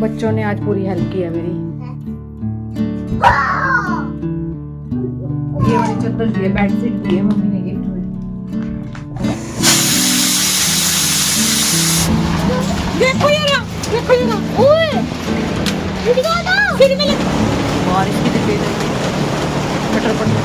बच्चों ने आज पूरी हेल्प की है मेरी। ये वाली चद्दर दी है, बेडशीट दी है मम्मी ने गिफ्ट में। देखो ये ना, ओए दिखा ना सिर में लग। बारिश की तेज है, पटर पटर।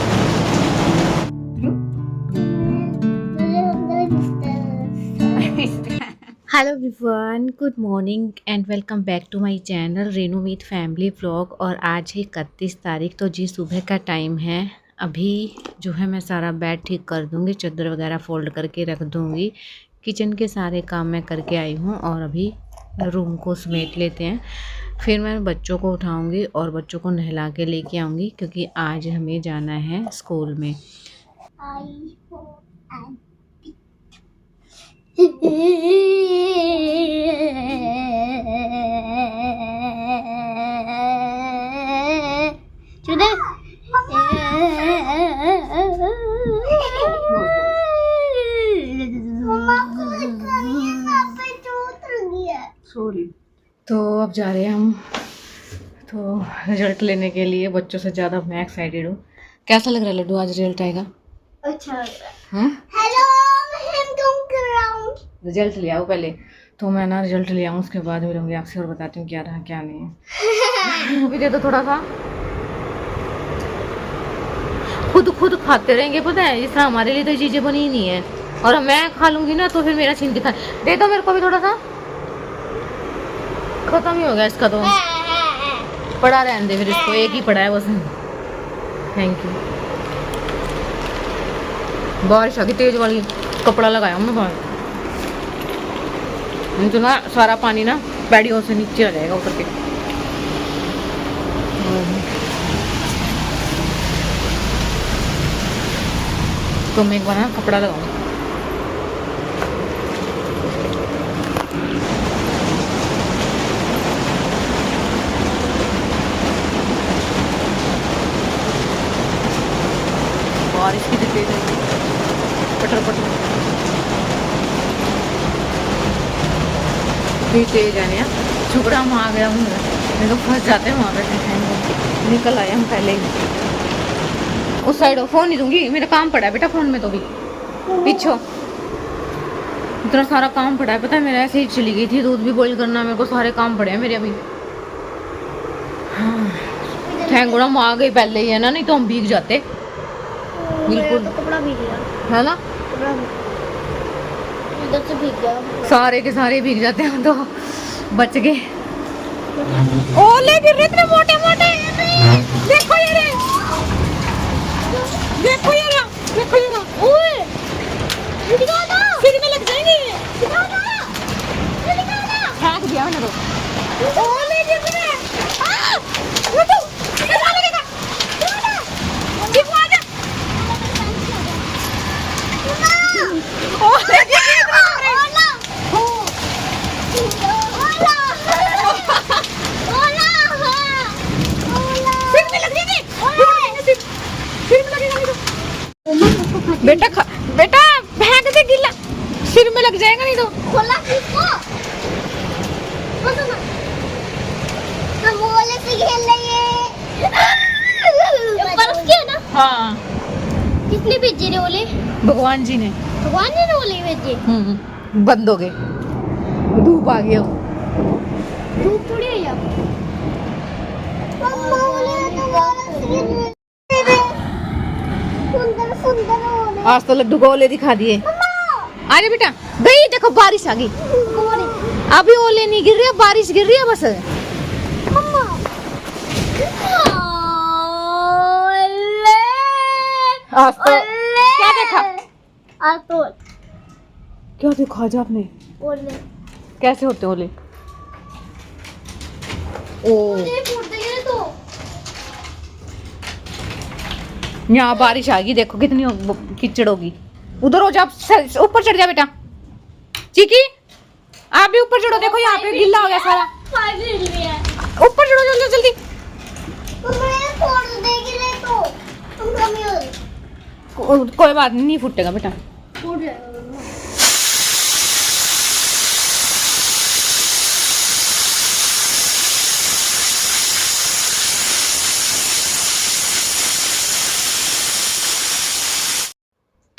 Hello everyone, good morning and welcome back to my channel Renu with family vlog. और आज है 31 तारीख, तो जी सुबह का टाइम है। अभी जो है मैं सारा बेड ठीक कर दूंगी, चादर वगैरह फोल्ड करके रख दूंगी। किचन के सारे काम मैं करके आई हूँ और अभी रूम को समेट लेते हैं। फिर मैं बच्चों को उठाऊंगी और बच्चों को नहला के लेके आऊँगी, क्योंकि आज हमें जाना है स्कूल में। सॉरी। तो अब जा रहे हैं हम तो रिजल्ट लेने के लिए। बच्चों से ज़्यादा मैं एक्साइटेड हूँ। कैसा लग रहा है लड्डू, आज रिजल्ट आएगा? अच्छा लग रहा है। हेलो, मैं तुम कर रहा हूँ। रिजल्ट ले आओ पहले, तो मैं ना रिजल्ट ले आऊँ, उसके बाद मिलूंगी आपसे और बताती हूँ क्या रहा क्या नहीं है। अभी दे दो थोड़ा सा, खुद खाते रहेंगे। पता है इस तरह हमारे लिए तो चीजें बनी ही नहीं है, और मैं खा लूंगी ना तो फिर मेरा छीन दिखा। दे दो मेरे को भी थोड़ा सा, खत्म ही हो गया इसका तो। पड़ा रहने दे फिर इसको, एक ही पड़ा है बस। Thank you. बारिश आ गई तेज वाली, कपड़ा लगाया हमने बाहर, नहीं तो ना सारा पानी ना पैड़ियों से नीचे आ जाएगा उतर के। तो मैं एक बार ना कपड़ा लगाऊंगा। बारिश की तेज है, पटर पटर भी तेज है ना। छुपड़ा हम आ गया हूँ, नहीं तो फंस जाते हैं वहाँ पे। निकल आए हम पहले ही। उस साइड फोन नहीं दूंगी, मेरा काम पड़ा है बेटा फोन में। तो भी पीछो इतना सारा काम पड़ा है, पता है मेरा। ऐसे ही चली गई थी, दूध भी बॉईल करना, मेरे को सारे काम पड़े हैं मेरे अभी। थैंक गॉड हम आ गए पहले ही है ना, नहीं तो हम भीग जाते बिल्कुल। तो कपड़ा भीग गया है ना, कपड़ा इधर से भीग गया, सारे के सारे भीग जाते हैं। हम तो बच गए। ओले गिर रहे इतने मोटे मोटे। देखो ये रे, देखो ये रे, देखो ये रे। ओए दिखा ना, सिर में लग जाएंगे। दिखा ना, दिखा ना। फेंक दिया मैंने तो। ओले गिर रहे आ वो तो दिखा लगेगा। दिखा ना, ओले गिर रहे। बेटा बेटा फेंक दे, गिला सिर में लग जाएगा नहीं तो। खोला किसको? हम ओले से खेल रहे हैं। बर्फ की है ना? हाँ। किसने भेजे रे ओले? भगवान जी ने। भगवान जी ने ओले भेजे? बंद हो गए, धूप आ गया। धूप थोड़ी है यहाँ। आज तो लड्डू को ओले दिखा दिए। अरे बेटा गई, देखो बारिश आ गई। अभी ओले नहीं गिर रहे, बारिश गिर रही है बस। आज तो क्या देखा? आज तो क्या देखा आज आपने? ओले कैसे होते ओले? ओ यहाँ बारिश आ गई, देखो कितनी कीचड़ होगी। उधर हो जा, ऊपर चढ़ जा बेटा। चीकी आप भी ऊपर चढ़ो, देखो यहाँ पे गिल्ला हो गया सारा। ऊपर चढ़ो जल्दी जल्दी। कोई बात नहीं फूटेगा बेटा।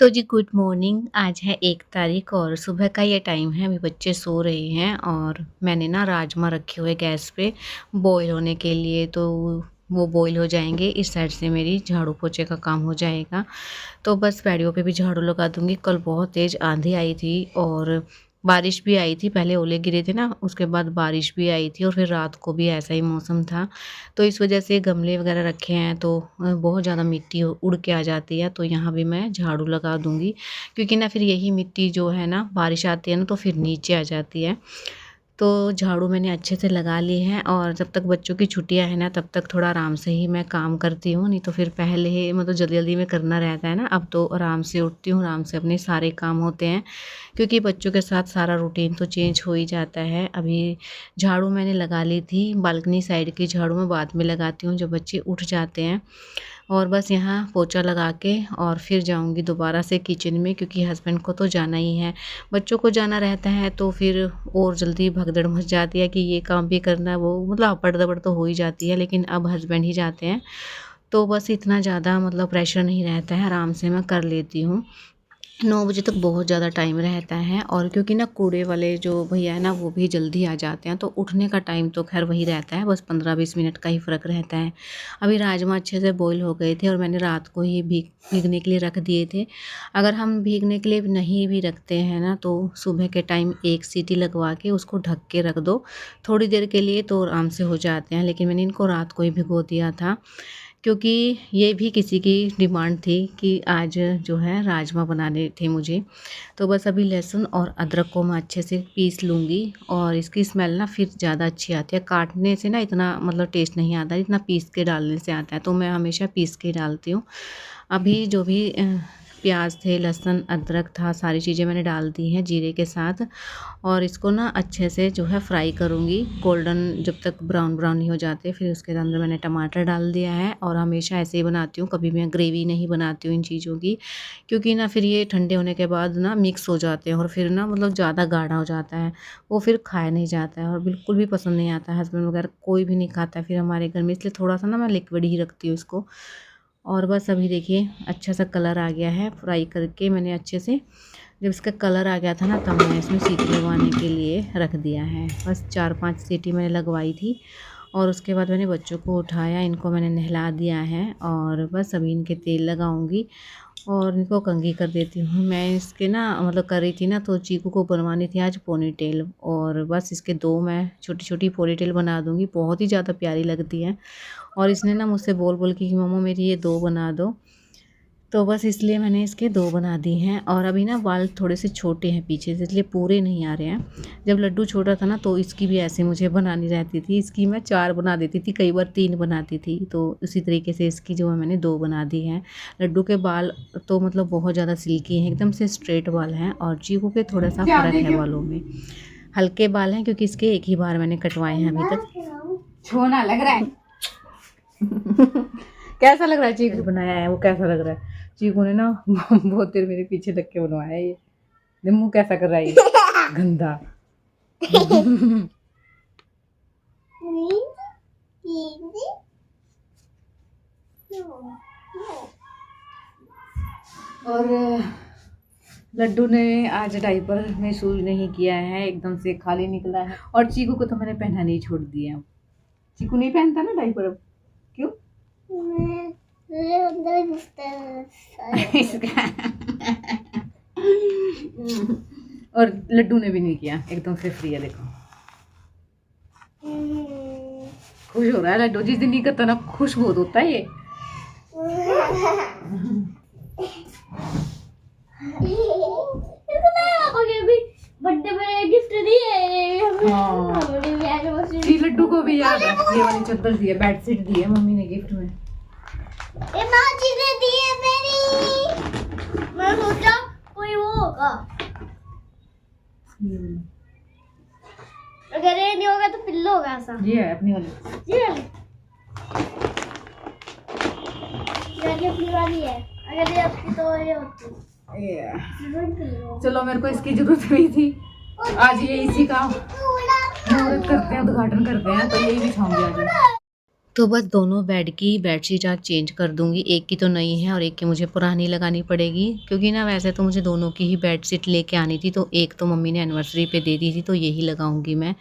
तो जी गुड मॉर्निंग। आज है 1 तारीख और सुबह का ये टाइम है। अभी बच्चे सो रहे हैं और मैंने ना राजमा रखे हुए गैस पे बॉईल होने के लिए, तो वो बॉईल हो जाएंगे। इस साइड से मेरी झाड़ू पोछे का काम हो जाएगा। तो बस पैड़ियों पे भी झाड़ू लगा दूंगी। कल बहुत तेज़ आंधी आई थी और बारिश भी आई थी। पहले ओले गिरे थे ना, उसके बाद बारिश भी आई थी और फिर रात को भी ऐसा ही मौसम था। तो इस वजह से गमले वगैरह रखे हैं तो बहुत ज़्यादा मिट्टी उड़ के आ जाती है। तो यहाँ भी मैं झाड़ू लगा दूँगी, क्योंकि ना फिर यही मिट्टी जो है ना, बारिश आती है ना तो फिर नीचे आ जाती है। तो झाड़ू मैंने अच्छे से लगा ली है और जब तक बच्चों की छुट्टियां हैं ना, तब तक थोड़ा आराम से ही मैं काम करती हूँ। नहीं तो फिर पहले ही मतलब जल्दी जल्दी में करना रहता है ना। अब तो आराम से उठती हूँ, आराम से अपने सारे काम होते हैं, क्योंकि बच्चों के साथ सारा रूटीन तो चेंज हो ही जाता है। अभी झाड़ू मैंने लगा ली थी। बालकनी साइड की झाड़ू मैं बाद में लगाती हूँ जब बच्चे उठ जाते हैं। और बस यहाँ पोछा लगा के और फिर जाऊँगी दोबारा से किचन में, क्योंकि हस्बैंड को तो जाना ही है, बच्चों को जाना रहता है। तो फिर और जल्दी भगदड़ मच जाती है कि ये काम भी करना है, वो मतलब अपड़ दबड़ तो हो ही जाती है। लेकिन अब हस्बैंड ही जाते हैं तो बस इतना ज़्यादा मतलब प्रेशर नहीं रहता है, आराम से मैं कर लेती हूँ। 9 बजे तक बहुत ज़्यादा टाइम रहता है। और क्योंकि ना कूड़े वाले जो भैया है ना, वो भी जल्दी आ जाते हैं, तो उठने का टाइम तो खैर वही रहता है, बस 15-20 मिनट का ही फ़र्क रहता है। अभी राजमा अच्छे से बॉईल हो गए थे और मैंने रात को ही भीगने के लिए रख दिए थे। अगर हम भीगने के लिए नहीं भी रखते हैं ना, तो सुबह के टाइम 1 सीटी लगवा के उसको ढक के रख दो थोड़ी देर के लिए, तो आराम से हो जाते हैं। लेकिन मैंने इनको रात को ही भिगो दिया था, क्योंकि ये भी किसी की डिमांड थी कि आज जो है राजमा बनाने थे मुझे। तो बस अभी लहसुन और अदरक को मैं अच्छे से पीस लूँगी और इसकी स्मेल ना फिर ज़्यादा अच्छी आती है। काटने से ना इतना मतलब टेस्ट नहीं आता जितना पीस के डालने से आता है, तो मैं हमेशा पीस के डालती हूँ। अभी जो भी प्याज थे, लहसुन, अदरक था, सारी चीज़ें मैंने डाल दी हैं जीरे के साथ। और इसको ना अच्छे से जो है फ्राई करूँगी, गोल्डन जब तक ब्राउन ब्राउन नहीं हो जाते। फिर उसके अंदर मैंने टमाटर डाल दिया है और हमेशा ऐसे ही बनाती हूँ, कभी मैं ग्रेवी नहीं बनाती हूँ इन चीज़ों की, क्योंकि ना फिर ये ठंडे होने के बाद ना मिक्स हो जाते हैं और फिर ना मतलब ज़्यादा गाढ़ा हो जाता है, वो फिर खाया नहीं जाता है और बिल्कुल भी पसंद नहीं आता है। हस्बैंड वगैरह कोई भी नहीं खाता है फिर हमारे घर में, इसलिए थोड़ा सा ना मैं लिक्विड ही रखती हूँ इसको। और बस अभी देखिए अच्छा सा कलर आ गया है, फ्राई करके मैंने अच्छे से। जब इसका कलर आ गया था ना, तब मैंने इसमें सीटी लगवाने के लिए रख दिया है। बस 4-5 सीटी मैंने लगवाई थी और उसके बाद मैंने बच्चों को उठाया, इनको मैंने नहला दिया है और बस अभी इनके तेल लगाऊंगी और इनको कंघी कर देती हूँ। मैं इसके ना मतलब कर रही थी ना, तो चीकू को बनवानी थी आज पोनी टेल, और बस इसके 2 मैं छोटी छोटी पोनी टेल बना दूँगी, बहुत ही ज़्यादा प्यारी लगती है। और इसने ना मुझसे बोल बोल के कि मम्मा मेरी ये 2 बना दो, तो बस इसलिए मैंने इसके 2 बना दी हैं। और अभी ना बाल थोड़े से छोटे हैं पीछे से, इसलिए पूरे नहीं आ रहे हैं। जब लड्डू छोटा था ना, तो इसकी भी ऐसे मुझे बनानी रहती थी, इसकी मैं 4 बना देती थी, कई बार 3 बनाती थी। तो उसी तरीके से इसकी जो है मैंने 2 बना दी हैं। लड्डू के बाल तो मतलब बहुत ज़्यादा सिल्की हैं, एकदम से स्ट्रेट बाल हैं, और चीकू के थोड़ा सा फ़र्क है बालों में, हल्के बाल हैं, क्योंकि इसके एक ही बार मैंने कटवाए हैं अभी तक। छोना लग रहा है। कैसा लग रहा है चीकू बनाया है वो, कैसा लग रहा है? चीकू ने ना बहुत देर मेरे पीछे लग के बनवाया है ये। मुँह कैसा कर रहा है ये गंदा। और लड्डू ने आज डाइपर में शूज नहीं किया है, एकदम से खाली निकला है। और चीकू को तो मैंने पहना नहीं छोड़ दिया, चीकू नहीं पहनता ना डाइपर अब। क्यों? और लड्डू ने भी नहीं किया, एकदम से फ्री है। देखो खुश हो रहा है लड्डू, जिस दिन नहीं करता ना खुश बहुत होता है ये। बर्थडे में गिफ्ट दिए। लड्डू को भी याद है, ये वाली चद्दर दी है, बेडशीट दी है मम्मी ने गिफ्ट में। ये माँ चीजें दी है मेरी। मैं सोचा कोई वो होगा, अगर ये नहीं होगा तो पिल्लो होगा ऐसा। ये है अपनी वाली, ये अपनी वाली है, अगर ये आपकी तो ये होती। चलो मेरे को इसकी जरूरत नहीं थी, आज ये इसी का मुहूर्त करते हैं, उद्घाटन करते हैं, तो यही बिछाऊंगी आज। तो बस दोनों बेड की बेडशीट आज चेंज कर दूँगी। एक की तो नई है और एक की मुझे पुरानी लगानी पड़ेगी, क्योंकि ना वैसे तो मुझे दोनों की ही बेडशीट लेके आनी थी, तो एक तो मम्मी ने एनिवर्सरी पे दे दी थी, तो यही लगाऊँगी मैं।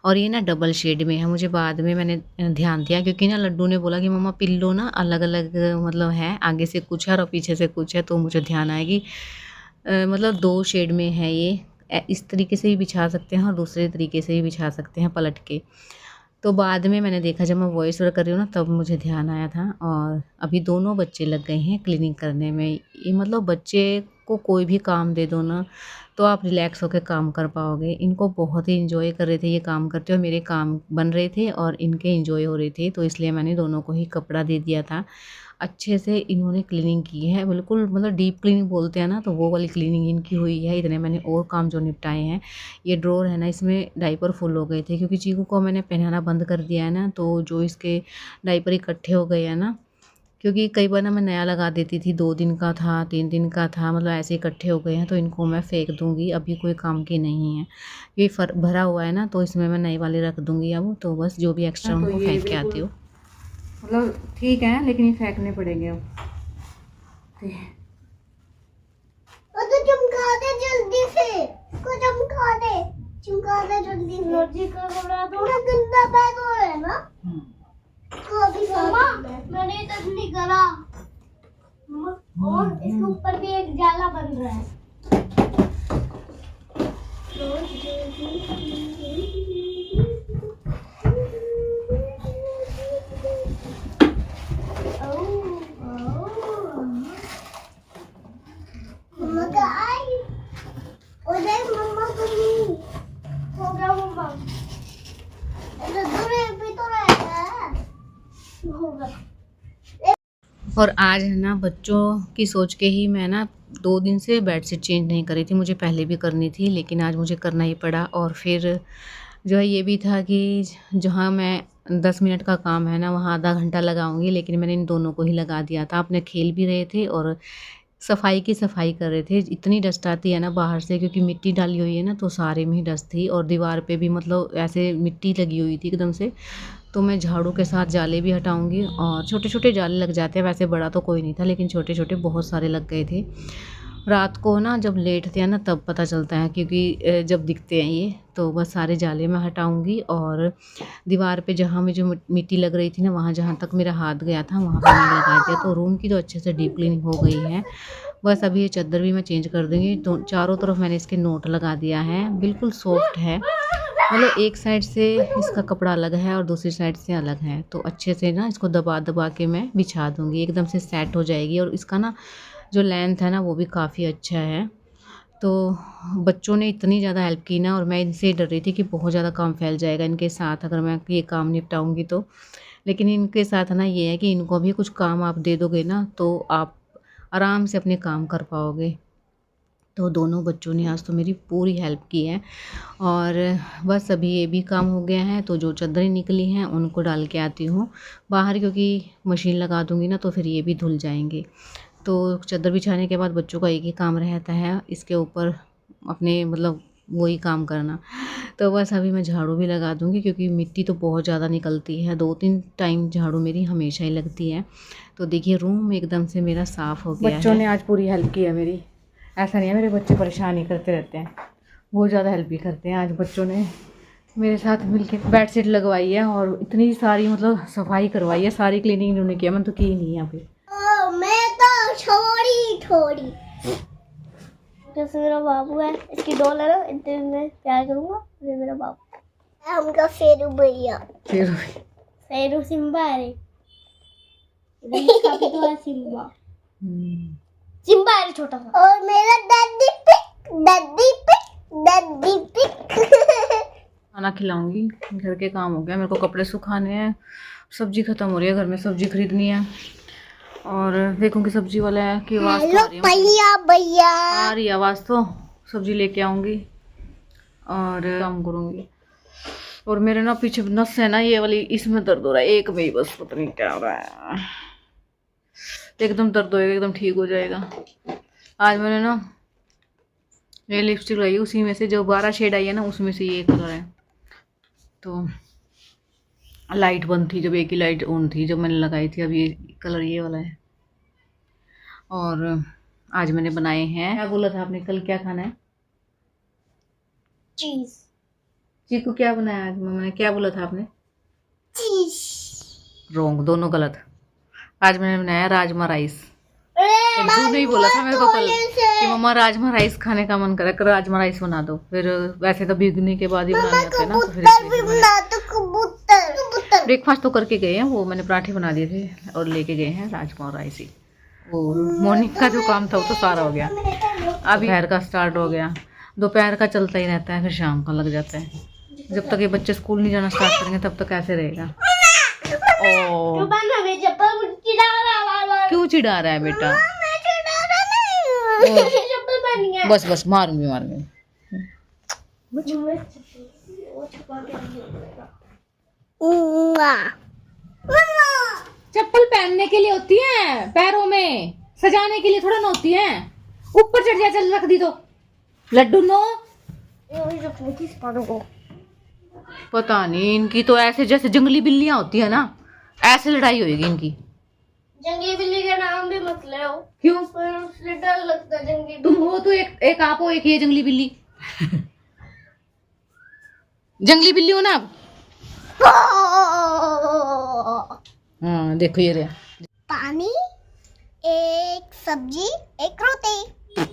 और ये ना डबल शेड में है, मुझे बाद में मैंने ध्यान दिया, क्योंकि ना लड्डू ने बोला कि मम्मा पिल्लो ना अलग-अलग मतलब है, आगे से कुछ है और पीछे से कुछ है, तो मुझे ध्यान आया कि मतलब 2 शेड में है ये। इस तरीके से भी बिछा सकते हैं और दूसरे तरीके से भी बिछा सकते हैं पलट के। तो बाद में मैंने देखा, जब मैं वॉइस ओवर कर रही हूँ ना, तब मुझे ध्यान आया था। और अभी दोनों बच्चे लग गए हैं क्लीनिंग करने में। ये मतलब बच्चे को कोई भी काम दे दो ना, तो आप रिलैक्स होकर काम कर पाओगे। इनको बहुत ही एंजॉय कर रहे थे ये काम करते, और मेरे काम बन रहे थे और इनके एंजॉय हो रहे थे, तो इसलिए मैंने दोनों को ही कपड़ा दे दिया था। अच्छे से इन्होंने क्लीनिंग की है, बिल्कुल मतलब डीप क्लीनिंग बोलते हैं ना, तो वो वाली क्लीनिंग इनकी हुई है। इतने मैंने और काम जो निपटाए हैं। ये ड्रॉअर है ना, इसमें डायपर फुल हो गए थे, क्योंकि चीकू को मैंने पहनाना बंद कर दिया है ना, तो जो इसके डायपर इकट्ठे हो गए हैं ना, क्योंकि कई बार ना मैं नया लगा देती थी, 2 दिन का था, 3 दिन का था, मतलब ऐसे इकट्ठे हो गए हैं, तो इनको मैं फेंक दूँगी, अभी कोई काम की नहीं है। ये भरा हुआ है ना, तो इसमें मैं नए वाले रख दूँगी अब, तो बस जो भी एक्स्ट्रा हाँ, तो उनको ये फेंक के बिल्कुल आती हूँ। मतलब ठीक है, लेकिन ये फेंकने पड़ेंगे अब। वो तो चमका दे जल्दी से, इसको चमका दे जल्दी से। रोटी का कपड़ा तो ना गंदा बैग हो है ना, इसको अभी मम्मा मैंने तक नहीं करा मम्मा, और इसके ऊपर भी एक जाला बन रहा है। मम्मा का आई उधर मम्मा को नहीं हो गया मम्मा, ऐसा दूर भी तो रहता है होगा। और आज है ना, बच्चों की सोच के ही मैं ना 2 दिन से बेडशीट चेंज नहीं करी थी। मुझे पहले भी करनी थी, लेकिन आज मुझे करना ही पड़ा। और फिर जो है ये भी था कि जहाँ मैं 10 मिनट का काम है ना, वहाँ आधा घंटा लगाऊंगी, लेकिन मैंने इन दोनों को ही लगा दिया था। अपने खेल भी रहे थे और सफाई की सफाई कर रहे थे। इतनी डस्ट आती है ना बाहर से, क्योंकि मिट्टी डाली हुई है ना, तो सारे में ही डस्ट थी, और दीवार पे भी मतलब ऐसे मिट्टी लगी हुई थी एकदम से। तो मैं झाड़ू के साथ जाले भी हटाऊंगी, और छोटे छोटे जाले लग जाते हैं, वैसे बड़ा तो कोई नहीं था, लेकिन छोटे छोटे बहुत सारे लग गए थे। रात को ना जब लेटते हैं ना, तब पता चलता है, क्योंकि जब दिखते हैं ये, तो बस सारे जाले मैं हटाऊंगी। और दीवार पे जहाँ में जो मिट्टी लग रही थी ना, वहाँ जहाँ तक मेरा हाथ गया था, वहाँ पर मैंने लगा दिया। तो रूम की तो अच्छे से डीप क्लीनिंग हो गई है। बस अभी ये चादर भी मैं चेंज कर दूँगी। तो चारों तरफ मैंने इसके नोट लगा दिया है, बिल्कुल सॉफ्ट है। मतलब एक साइड से इसका कपड़ा अलग है और दूसरी साइड से अलग है, तो अच्छे से ना इसको दबा दबा के मैं बिछा दूँगी, एकदम से सेट हो जाएगी। और इसका ना जो लेंथ है ना, वो भी काफ़ी अच्छा है। तो बच्चों ने इतनी ज़्यादा हेल्प की ना, और मैं इनसे डर रही थी कि बहुत ज़्यादा काम फैल जाएगा इनके साथ अगर मैं ये काम निपटाऊँगी तो। लेकिन इनके साथ ना ये है कि इनको भी कुछ काम आप दे दोगे ना, तो आप आराम से अपने काम कर पाओगे। तो दोनों बच्चों ने आज तो मेरी पूरी हेल्प की है। और बस अभी ये भी काम हो गया है, तो जो चादरें निकली हैं उनको डाल के आती हूँ बाहर, क्योंकि मशीन लगा दूँगी ना, तो फिर ये भी धुल जाएंगे। तो चादर बिछाने के बाद बच्चों का एक ही काम रहता है, इसके ऊपर अपने मतलब वही काम करना। तो बस अभी मैं झाड़ू भी लगा दूँगी, क्योंकि मिट्टी तो बहुत ज़्यादा निकलती है, 2-3 टाइम झाड़ू मेरी हमेशा ही लगती है। तो देखिए रूम एकदम से मेरा साफ़ हो गया बच्चों है। ने आज पूरी हेल्प की है मेरी। ऐसा नहीं है मेरे बच्चे परेशान ही करते रहते हैं, बहुत ज़्यादा हेल्प भी करते हैं। आज बच्चों ने मेरे साथ मिलके बेडशीट लगवाई है और इतनी सारी मतलब सफाई करवाई है, सारी क्लीनिंग इन्होंने किया, मैंने तो की ही नहीं है यहाँ पे। मैं तो थोड़ी जैसे मेरा बाबू है, इसकी डॉल है ना, इतने में प्यार करूंगा। ये मेरा बाबू है, उनका फेरू भैया, फिर फेरू सिम्बा है रे, काफी तो है सिम्बा, सिम्बा है छोटा सा। और मेरा दादी पिक खाना खिलाऊंगी, घर के काम हो गया, मेरे को कपड़े सुखाने हैं, सब्जी खत्म हो रही है, घर में सब्जी खरीदनी है। और देखूंगी सब्जी वाला है कि आवाज़ तो आ रही है, भैया आ रही है आवाज़, तो सब्जी लेके आऊंगी और काम करूंगी। और मेरे ना पीछे नस है ना ये वाली, इसमें दर्द हो रहा है, एक में ही बस, पता नहीं क्या हो रहा है, एकदम दर्द होएगा, एकदम ठीक हो जाएगा। आज मैंने ना ये लिपस्टिक लाई, उसी में से जो 12 शेड आई है ना, उसमें से ये कलर है। तो लाइट बंद थी, जब एक ही लाइट ऑन थी जब मैंने लगाई थी। अब ये कलर ये वाला है। और आज मैंने बनाए हैं, क्या बोला था आपने कल क्या खाना है? चीज। चीकू क्या बनाया आज मैंने, क्या बोला था आपने? चीज। रोंग, दोनों गलत। आज मैंने बनाया राजमा राइस। झूठ नहीं बोला था मेरे को कल कि मम्मा राजमा राइस खाने का मन कर रहा है, राजमा राइस बना दो। फिर वैसे तो भीगने के बाद ही बनाने आते हैं ना, तो फिर ब्रेकफास्ट तो करके गए हैं, वो मैंने पराठे बना दिए थे और लेके गए हैं राजमा और राइस ही। वो मॉर्निंग का जो काम था वो तो सारा हो गया। अभी दोपहर का स्टार्ट हो गया। दोपहर का चलता ही रहता है, फिर शाम का लग जाता है। जब तक ये बच्चे स्कूल नहीं जाना स्टार्ट करेंगे तब तक ऐसे रहेगा। ओ क्यों चिढ़ा रहा है बेटा? बस बस मारूंगी मारूंगी। चप्पल पहनने के लिए होती है, पैरों में सजाने के लिए थोड़ा ना होती है। ऊपर चढ़ जा, चल रख दी तो लड्डू नो। पता नहीं, इनकी तो ऐसे जैसे जंगली बिल्लियां होती है ना, ऐसे लड़ाई होगी इनकी। जंगली बिल्ली का नाम भी मत ले। क्यों? उससे डर लगता है जंगली। तुम हो तो एक आप हो, एक ये जंगली बिल्ली। जंगली बिल्ली हो ना आप? हाँ देखो ये रहा। पानी, एक सब्जी, एक रोटी।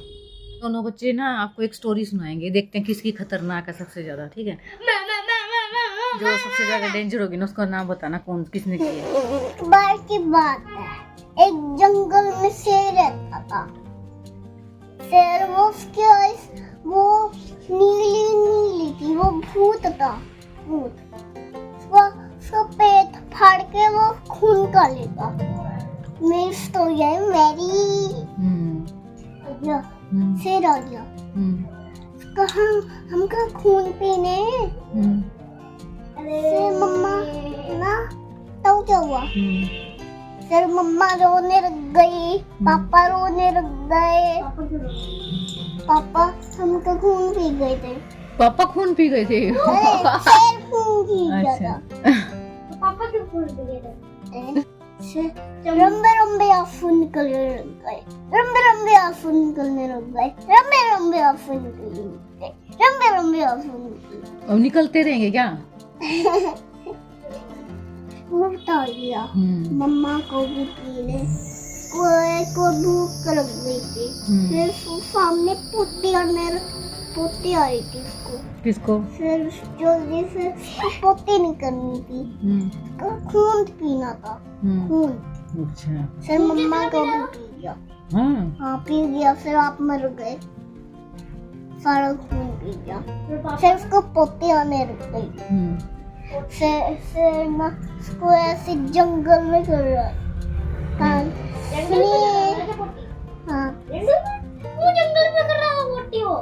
दोनों बच्चे ना आपको एक स्टोरी सुनाएंगे, देखते हैं किसकी खतरनाक है सबसे ज्यादा। ठीक है, जो सबसे ज्यादा डेंजर होगी ना उसका नाम बताना कौन किसने किया। बार की बात है, एक जंगल में शेर रहता था। शेर वो उसकी आइस वो नीली नीली थी, वो भूत था, भूत। उसका पेट फाड़ के वो खून का लेगा। मेरी स्टोरी है मेरी। शेर आ गया, कहा हम का खून पीने। अरे मम्मा ना, तो क्या हुआ? फिर मम्मा रोने लग गई, पापा रोने लग गए। पापा हमका खून पी गए थे। पापा खून पी गए थे? अरे शेर खून पी गया था। अच्छा। पापा क्यों खून पी गए थे? लंबे लंबे आंसू निकलने लग गए, लंबे लंबे आंसू निकलने लग गए, लंबे लंबे आंसू निकलने लग गए, लंबे लंबे आंसू निकलने। अब निकलते रहेंगे क्या? भूख आ गया, मम्मा को भी पीने को भूख लग गई थी। फिर सामने पोती आई थी उसको। किसको? फिर जल्दी से पोती नहीं करनी थी, खून पीना था, खून। अच्छा। फिर मम्मा को भी पी गया। हाँ पी गया, फिर आप मर गए, सारा खून पी गया। फिर उसको पोती आने लग गई। फिर ना उसको ऐसे जंगल में कर रहा है। हाँ वो जंगल में कर रहा है पोती हो।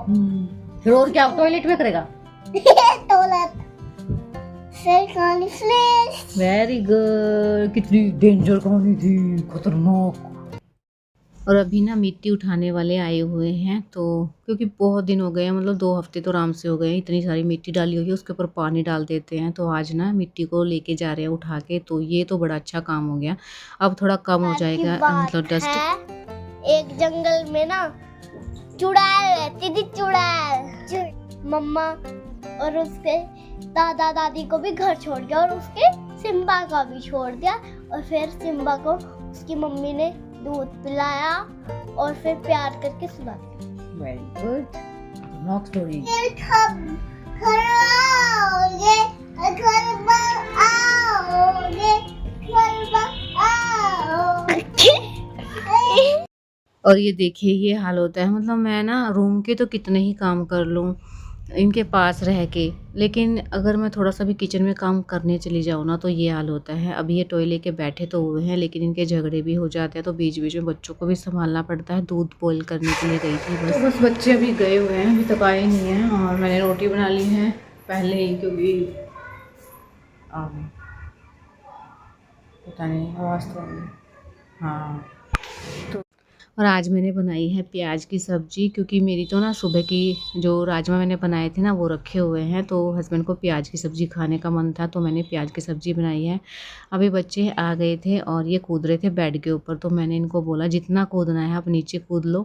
फिर और क्या टॉयलेट में करेगा? टॉयलेट से कहानी फ्लैश। Very good. कितनी डेंजर कहानी थी, खतरनाक। और अभी ना मिट्टी उठाने वाले आए हुए हैं, तो क्योंकि बहुत दिन हो गए हैं, मतलब 2 हफ्ते तो आराम से हो गए हैं, इतनी सारी मिट्टी डाली हुई है, उसके ऊपर पानी डाल देते हैं। तो आज ना मिट्टी को लेके जा रहे हैं उठा के, तो ये तो बड़ा अच्छा काम हो गया। अब थोड़ा कम हो जाएगा मतलब डस्ट। एक जंगल में ना चुड़ैल रहती थी, चुड़ैल। मम्मा और उसके दादा दादी को भी घर छोड़ दिया और उसके सिम्बा का भी छोड़ दिया। और फिर सिम्बा को उसकी मम्मी ने दूध पिलाया और फिर प्यार करके सुला दिया। Very good, not story. और ये देखिए ये हाल होता है, मतलब मैं ना रूम के तो कितने ही काम कर लूँ इनके पास रह के, लेकिन अगर मैं थोड़ा सा भी किचन में काम करने चली जाऊँ ना तो ये हाल होता है। अभी ये टॉय लेके बैठे तो हुए हैं, लेकिन इनके झगड़े भी हो जाते हैं, तो बीच बीच में बच्चों को भी संभालना पड़ता है। दूध बॉईल करने के लिए गई थी बस। बस बच्चे अभी गए हुए हैं, अभी तक आए नहीं हैं। और मैंने रोटी बना ली है पहले ही, क्योंकि पता नहीं आवाज़ तो हाँ। तो और आज मैंने बनाई है प्याज की सब्ज़ी, क्योंकि मेरी तो ना सुबह की जो राजमा मैंने बनाए थे ना वो रखे हुए हैं, तो हस्बैंड को प्याज की सब्ज़ी खाने का मन था, तो मैंने प्याज की सब्ज़ी बनाई है। अभी बच्चे आ गए थे और ये कूद रहे थे बेड के ऊपर, तो मैंने इनको बोला जितना कूदना है आप नीचे कूद लो,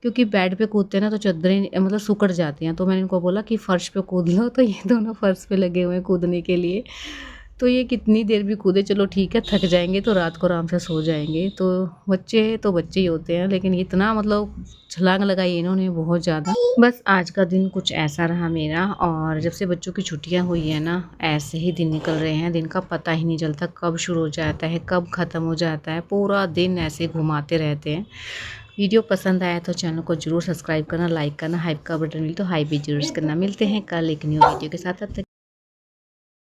क्योंकि बेड पे कूदते हैं ना तो चादरें मतलब सिकुड़ जाती हैं। तो मैंने इनको बोला कि फ़र्श पे कूद लो, तो ये दोनों फ़र्श पे लगे हुए हैं कूदने के लिए। तो ये कितनी देर भी कूदे, चलो ठीक है, थक जाएंगे तो रात को आराम से सो जाएंगे। तो बच्चे ही होते हैं, लेकिन इतना मतलब छलांग लगाई इन्होंने बहुत ज़्यादा। बस आज का दिन कुछ ऐसा रहा मेरा, और जब से बच्चों की छुट्टियां हुई है ना, ऐसे ही दिन निकल रहे हैं। दिन का पता ही नहीं चलता कब शुरू हो जाता है कब ख़त्म हो जाता है, पूरा दिन ऐसे घुमाते रहते हैं। वीडियो पसंद आया तो चैनल को जरूर सब्सक्राइब करना, लाइक करना, हाइप का बटन मिले तो हाइप भी जरूर करना। मिलते हैं कल एक न्यू वीडियो के साथ, तब तक